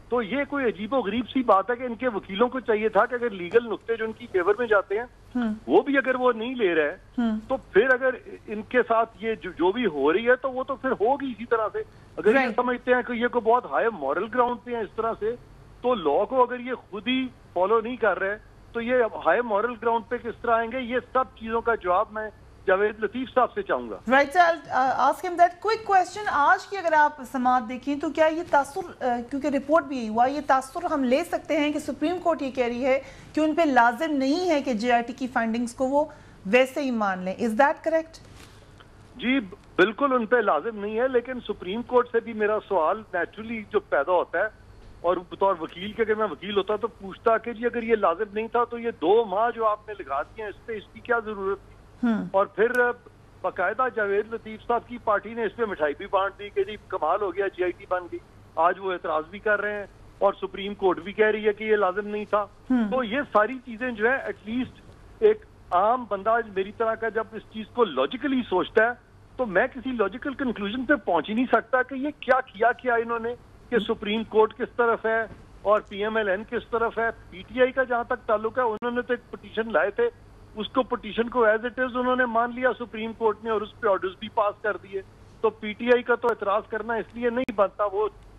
تو یہ کوئی عجیب و غریب سی بات ہے کہ ان کے وکیلوں کو چاہیے تھا کہ اگر لیگل نقطے جو ان کی فیور میں جاتے ہیں وہ بھی اگر وہ نہیں لے رہے تو پھر اگر ان کے ساتھ یہ جو بھی ہو رہی ہے تو وہ تو پھر ہوگی اسی طرح سے. اگر یہ سمجھتے ہیں کہ یہ کوئی بہت ہائی مورل گراؤنڈ پہ ہیں اس طرح سے، تو لا کو اگر یہ خود ہی فالو نہیں کر رہے تو یہ ہائی مورل گراؤنڈ پہ کس طرح آئیں گے؟ یہ سب چیزوں کا جواب میں جاوید لطیف صاحب سے چاہوں گا. Right, so I'll ask him that quick question. آج کی اگر آپ سماعت دیکھیں تو کیا یہ تاثر، کیونکہ رپورٹ بھی ہوا، یہ تاثر ہم لے سکتے ہیں کہ سپریم کورٹ یہ کہہ رہی ہے کہ ان پہ لازم نہیں ہے کہ جے آئی ٹی کی فائنڈنگز کو وہ ویسے ہی مان لیں. Is that correct? جی بالکل ان پہ لازم نہیں ہے، لیکن سپریم کورٹ سے بھی میرا سوال نیچرلی جو پیدا ہوتا ہے، اور بطور وکیل کے اگر میں وکیل ہوتا تو پوچھتا کہ جی اگر یہ لازم نہیں تھا تو یہ 2 ماہ جو آپ نے لگا دیے ہیں اس پہ، اس کی کیا ضرورت تھی؟ اور پھر باقاعدہ جاوید لطیف صاحب کی پارٹی نے اس پہ مٹھائی بھی بانٹ دی کہ جی کمال ہو گیا جی آئی ٹی بن گئی. آج وہ اعتراض بھی کر رہے ہیں اور سپریم کورٹ بھی کہہ رہی ہے کہ یہ لازم نہیں تھا. تو یہ ساری چیزیں جو ہے ایٹ لیسٹ ایک عام بندہ میری طرح کا جب اس چیز کو لاجیکلی سوچتا ہے تو میں کسی لاجیکل کنکلوژن پہ پہنچ ہی نہیں سکتا کہ یہ کیا انہوں نے، کہ سپریم کورٹ کس طرف ہے اور پی ایم ایل این کس طرف ہے. پی ٹی آئی کا جہاں تک تعلق ہے انہوں نے تو ایک پٹیشن لائے تھے، اس کو پٹیشن کو ایز اٹ از انہوں نے مان لیا سپریم کورٹ نے اور اس پہ آرڈرز بھی پاس کر دیے. تو پی ٹی آئی کا تو اعتراض کرنا اس لیے نہیں بنتا،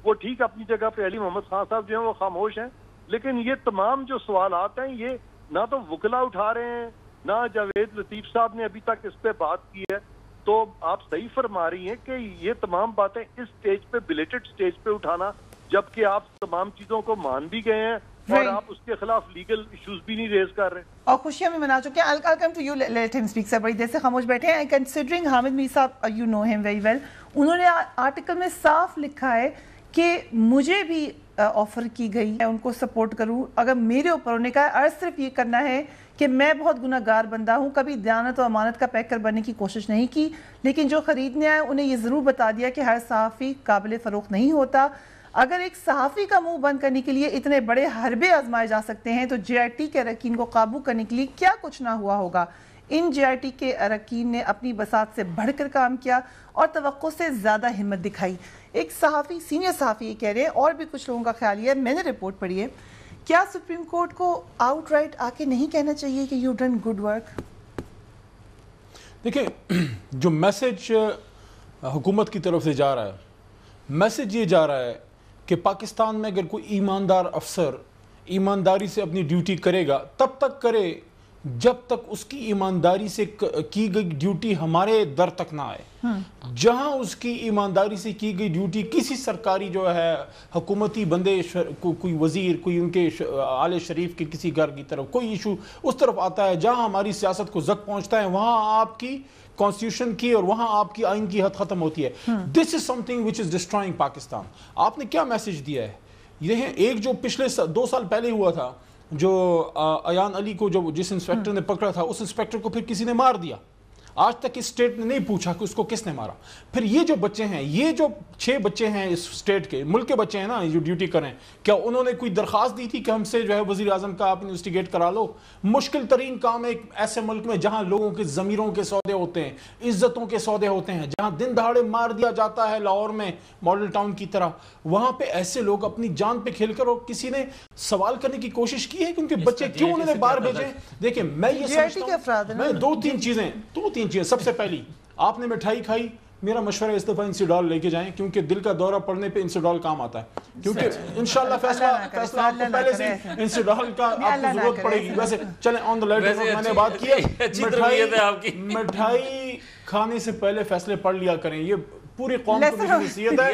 وہ ٹھیک اپنی جگہ پہ علی محمد خان صاحب جو ہیں وہ خاموش ہیں، لیکن یہ تمام جو سوالات ہیں یہ نہ تو وکلا اٹھا رہے ہیں نہ جاوید لطیف صاحب نے ابھی تک اس پہ بات کی ہے. تو آپ صحیح فرما رہی ہیں کہ یہ تمام باتیں اس سٹیج پہ، بلیٹڈ سٹیج پہ اٹھانا، جبکہ آپ تمام چیزوں کو مان بھی گئے ہیں اور آپ اس کے خلاف لیگل ایشوز بھی نہیں ریز کر رہے اور خوشیاں بھی منا چکے ہیں. I'll come to you, let him speak sir. بڑی دیر سے خاموش بیٹھے ہیں. Considering حامد میر صاحب, you know him very well, انہوں نے آرٹیکل میں صاف لکھا ہے کہ مجھے بھی آفر کی گئی ہے ان کو سپورٹ کروں اگر میرے اوپر. انہوں نے کہا عرض صرف یہ کرنا ہے کہ میں بہت گناہ گار بندہ ہوں, کبھی دیانت و امانت کا پیکر بننے کی کوشش نہیں کی, لیکن جو خریدنے آئے انہیں یہ ضرور بتا دیا کہ ہر صحافی قابل فروخت نہیں ہوتا. اگر ایک صحافی کا منہ بند کرنے کے لیے اتنے بڑے حربے آزمائے جا سکتے ہیں تو جے آئی ٹی کے اراکین کو قابو کرنے کے لیے کیا کچھ نہ ہوا ہوگا. ان جے آئی ٹی کے اراکین نے اپنی بساط سے بڑھ کر کام کیا اور توقع سے زیادہ ہمت دکھائی. ایک صحافی, سینئر صحافی یہ کہہ رہے ہیں, اور بھی کچھ لوگوں کا خیال یہ ہے, میں نے رپورٹ پڑھی ہے, کیا سپریم کورٹ کو آؤٹ رائٹ آ کے نہیں کہنا چاہیے کہ یو ڈن گڈ ورک؟ دیکھیں, جو میسج حکومت کی طرف سے جا رہا ہے, میسج یہ جا رہا ہے کہ پاکستان میں اگر کوئی ایماندار افسر ایمانداری سے اپنی ڈیوٹی کرے گا تب تک کرے جب تک اس کی ایمانداری سے کی گئی ڈیوٹی ہمارے در تک نہ آئے. جہاں اس کی ایمانداری سے کی گئی ڈیوٹی کسی سرکاری جو ہے حکومتی بندے, کوئی وزیر, کوئی ان کے آل شریف کے کسی گھر کی طرف کوئی ایشو اس طرف آتا ہے جہاں ہماری سیاست کو زد پہنچتا ہے, وہاں آپ کی کانسٹیٹیوشن کی اور وہاں آپ کی آئین کی حد ختم ہوتی ہے. This is something which is destroying Pakistan. آپ نے کیا میسج دیا ہے؟ یہ ایک جو پچھلے 2 سال پہلے ہوا تھا, جو ایان علی کو جس انسپیکٹر نے پکڑا تھا, اس انسپیکٹر کو پھر کسی نے مار دیا. آج تک اس اسٹیٹ نے نہیں پوچھا کہ اس کو کس نے مارا. پھر یہ جو بچے ہیں, یہ جو 6 بچے ہیں اس اسٹیٹ کے, ملک کے بچے ہیں نا, جو ڈیوٹی کریں, کیا انہوں نے کوئی درخواست دی تھی کہ ہم سے جو ہے وزیر اعظم کا آپ انویسٹیگیٹ کرا لو؟ مشکل ترین کام ہے ایک ایسے ملک میں جہاں لوگوں کے ضمیروں کے سودے ہوتے ہیں, عزتوں کے سودے ہوتے ہیں, جہاں دن دہاڑے مار دیا جاتا ہے لاہور میں ماڈل ٹاؤن کی طرح, وہاں پہ ایسے لوگ اپنی جان پہ کھیل کر, اور کسی نے سوال کرنے کی کوشش کی ہے کہ ان کے بچے کیوں انہوں نے باہر بھیجے؟ دیکھیں, میں یہ سمجھتا ہوں, میں 2-3 چیزیں. سب سے پہلی, آپ نے مٹھائی کھائی, میرا مشورہ اس دفعہ انسیڈال لے کے جائیں, کیونکہ دل کا دورہ پڑنے پہ انسیڈال کام آتا ہے, کیونکہ انشاءاللہ فیصلہ آپ کو پہلے سے انسیڈال کا آپ کو ضرورت پڑے گی. ویسے چلیں آن دا لیٹر, میں نے بات کی, مٹھائی کھانے سے پہلے فیصلے پڑھ لیا کریں, یہ پوری قوم کو بھی نصیحت ہے.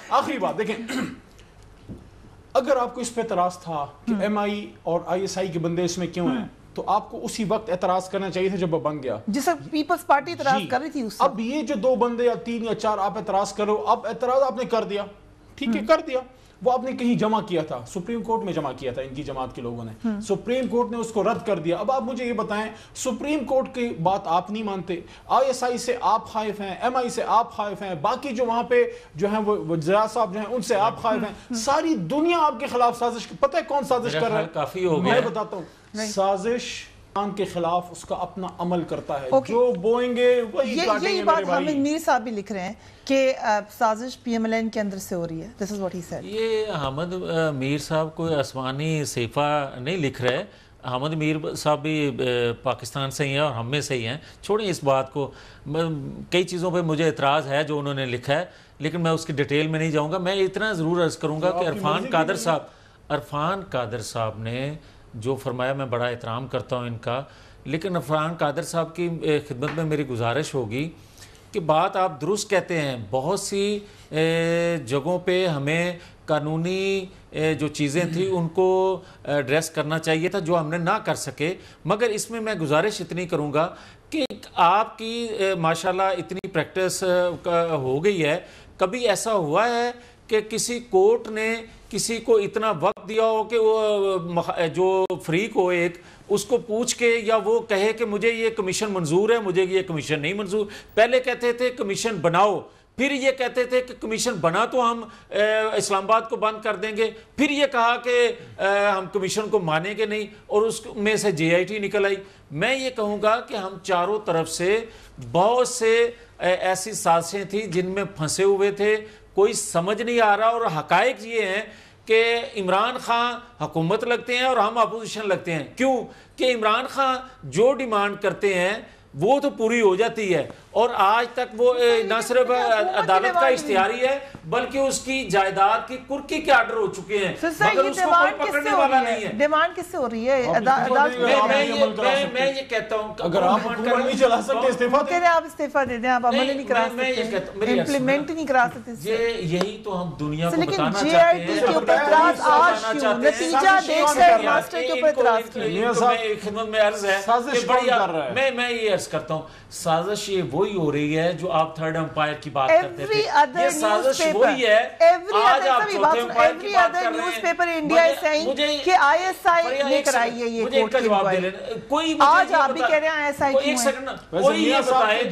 آخری بات دیکھیں, اگر آپ کو اس پہ اعتراض تھا کہ ایم آئی اور آئی ایس آئی کے بندے اس میں کیوں ہیں, تو آپ کو اسی وقت اعتراض کرنا چاہیے تھا جب وہ بن گیا, جس وقت پیپلز پارٹی اعتراض کر رہی تھی اس. اب یہ جو 2 بندے یا 3 یا 4 آپ اعتراض کرو, اب اعتراض آپ نے کر دیا, ٹھیک ہے کر دیا. وہ آپ نے کہیں جمع کیا تھا, سپریم کورٹ میں جمع کیا تھا ان کی جماعت کے لوگوں نے, سپریم کورٹ نے اس کو رد کر دیا. اب آپ مجھے یہ بتائیں, سپریم کورٹ کی بات آپ نہیں مانتے, آئی ایس آئی سے آپ خائف ہیں, ایم آئی سے آپ خائف ہیں, باقی جو وہاں پہ جو ہیں وہ وزراء صاحب جو ہیں ان سے آپ خائف ہیں, ساری دنیا آپ کے خلاف سازش, پتہ ہے کون سازش کر رہا ہے؟ کافی ہو گیا. میں بتاتا ہوں, سازش کے خلاف اس کا اپنا عمل کرتا ہے, جو بوئیں گے وہی کاٹیں گے. یہی بات حامد میر صاحب بھی لکھ رہے ہیں کہ سازش پی ایم ایل این کے اندر سے ہو رہی ہے. This is what he said. یہ حامد میر صاحب کوئی آسمانی صحیفہ نہیں لکھ رہے. حامد میر صاحب بھی پاکستان سے ہی ہیں اور ہم میں سے ہی ہیں. چھوڑیں اس بات کو, کئی چیزوں پہ مجھے اعتراض ہے جو انہوں نے لکھا ہے, لیکن میں اس کی ڈیٹیل میں نہیں جاؤں گا. میں اتنا ضرور عرض کروں گا کہ عرفان قادر صاحب نے جو فرمایا, میں بڑا احترام کرتا ہوں ان کا, لیکن عرفان قادر صاحب کی خدمت میں میری گزارش ہوگی کہ بات آپ درست کہتے ہیں, بہت سی جگہوں پہ ہمیں قانونی جو چیزیں تھیں ان کو ایڈریس کرنا چاہیے تھا, جو ہم نے نہ کر سکے. مگر اس میں گزارش اتنی کروں گا کہ آپ کی ماشاءاللہ اتنی پریکٹس ہو گئی ہے, کبھی ایسا ہوا ہے کہ کسی کورٹ نے کسی کو اتنا وقت دیا ہو کہ وہ جو فریق ہو ایک, اس کو پوچھ کے یا وہ کہے کہ مجھے یہ کمیشن منظور ہے, مجھے یہ کمیشن نہیں منظور. پہلے کہتے تھے کمیشن بناؤ, پھر یہ کہتے تھے کہ کمیشن بنا تو ہم اسلام آباد کو بند کر دیں گے, پھر یہ کہا کہ ہم کمیشن کو مانیں گے نہیں, اور اس میں سے جے آئی ٹی نکل آئی. میں یہ کہوں گا کہ ہم چاروں طرف سے بہت سے ایسی سازشیں تھیں جن میں پھنسے ہوئے تھے, کوئی سمجھ نہیں آ رہا. اور حقائق یہ ہیں کہ عمران خان حکومت لگتے ہیں اور ہم اپوزیشن لگتے ہیں. کیوں کہ عمران خان جو ڈیمانڈ کرتے ہیں وہ تو پوری ہو جاتی ہے, اور آج تک وہ نہ صرف عدالت کا اشتہاری ہے بلکہ اس کی جائیداد کی کرکی کے آرڈر ہو چکے ہیں, مگر اس کو کوئی پکڑنے والا نہیں ہے. ڈیمانڈ کس سے ہو رہی ہے؟ میں یہ کہتا ہوں اگر آپ حکومت نہیں چلا سکتے استعفیٰ دیں, آپ استعفیٰ دے دیں, آپ عمل نہیں کرا سکتے, امپلیمنٹ نہیں کرا سکتے. یہی تو ہم دنیا کو لیکن بتانا جے چاہتے آئی ہیں. ٹی کے اوپر اعتراض آج کیوں؟ نتیجہ دیکھ کر ماسٹر کے اوپر اعتراض کیوں؟ خدمت میں عرض ہے کہ بڑی میں یہ عرض کرتا ہوں, سازش یہ وہی ہو رہی ہے جو آپ تھرڈ امپائر کی بات کرتے تھے. یہ سازش وہی ہے, آج آپ چوتھے امپائر کی بات کر رہے ہیں. کہ آئی ایس آئی لے کر آئی ہے یہ مجھے ایک کا جواب دے لینا. کوئی آج آپ بھی کہہ رہے ہیں آئی ایس آئی ایک سیکنڈ, کوئی یہ بتائے,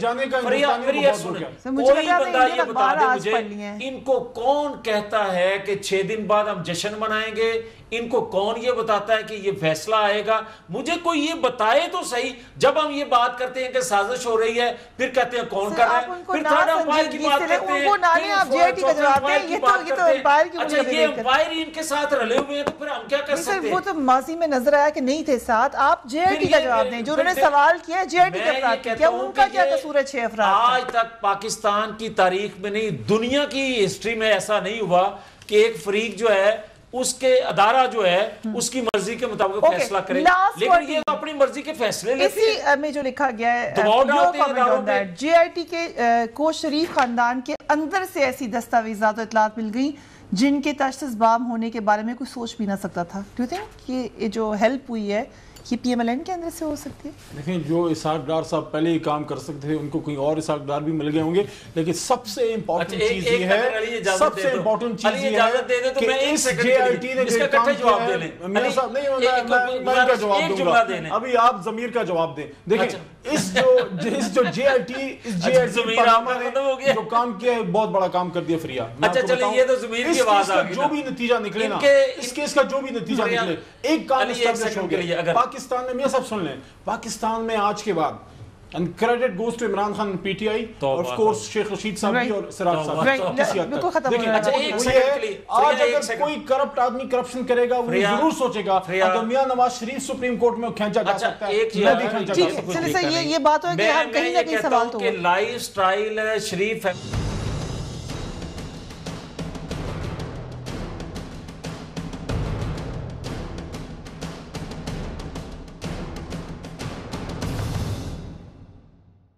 کوئی بندہ یہ بتا دے مجھے, ان کو کون کہتا ہے کہ 6 دن بعد ہم جشن منائیں گے؟ ان کو کون یہ بتاتا ہے کہ یہ فیصلہ آئے گا؟ مجھے کوئی یہ بتائے تو صحیح. جب ہم یہ بات کرتے ہیں کہ سازش ہو رہی ہے, پھر کہتے ہیں کون کر رہا ہے, پھر تھرڈ امپائر کی بات کرتے ہیں, اچھا یہ امپائر ان کے ساتھ رلے ہوئے ہیں, تو پھر ہم کیا کر سکتے ہیں؟ وہ تو ماضی میں نظر آیا کہ نہیں تھے ساتھ. آپ جے آئی ٹی کا جواب دیں, جو انہوں نے سوال کیا جے آئی ٹی کے افراد کیا, ان کا کیا قصور ہے 6 افراد کا؟ آج تک پاکستان کی تاریخ میں نہیں, دنیا کی ہسٹری میں ایسا نہیں ہوا کہ ایک فریق جو ہے اس کے ادارہ جو ہے اس کی مرضی کے مطابق فیصلہ کرے, لیکن یہ اپنی مرضی کے فیصلے لیتے ہیں. اسی میں جو لکھا گیا ہے جے آئی ٹی کے کو شریف خاندان کے اندر سے ایسی دستاویزات و اطلاعات مل گئی جن کے تشخیص بام ہونے کے بارے میں کوئی سوچ بھی نہ سکتا تھا. ڈو یو تھنک کہ یہ جو ہیلپ ہوئی ہے یہ پی ایم ایل این کے اندر سے ہو سکتی ہے؟ دیکھیں, جو اسحاق ڈار صاحب پہلے ہی کام کر سکتے تھے ان کو کوئی اور اسحاق ڈار بھی مل گئے ہوں گے, لیکن سب سے امپورٹنٹ چیز یہ ہے, سب سے امپورٹنٹ چیز یہ ہے کہ اس جے آئی ٹی نے جو کام کیا ہے, میرا صاحب نہیں ہوتا, میں ان کا جواب دوں گا, ابھی آپ ضمیر کا جواب دیں. دیکھیں اس جو جے آئی ٹی جو کام کیا ہے بہت بڑا کام کر دیا فریا. اچھا چلیں, یہ تو ضمیر کی آواز آ گئی, جو بھی نتیجہ نکلے نا, اس کیس کا جو بھی نتیجہ نکلے, ایک کام اسٹیبلش ہو گیا پاکستان میں. سب سن لیں, پاکستان میں آج کے بعد and credit goes to Imran Khan P T I اور of course شیخ رشید صاحب بھی اور سراج صاحب. دیکھیں آج اگر کوئی کرپٹ آدمی کرپشن کرے گا وہ ضرور سوچے گا اگر میاں نواز شریف سپریم کورٹ میں کھینچا جا سکتا ہے, میں بھی کھینچا جا سکتا ہوں. یہ بات ہے کہ ہم کہیں نہ کہیں سوال تو لائف سٹائل شریف ہے.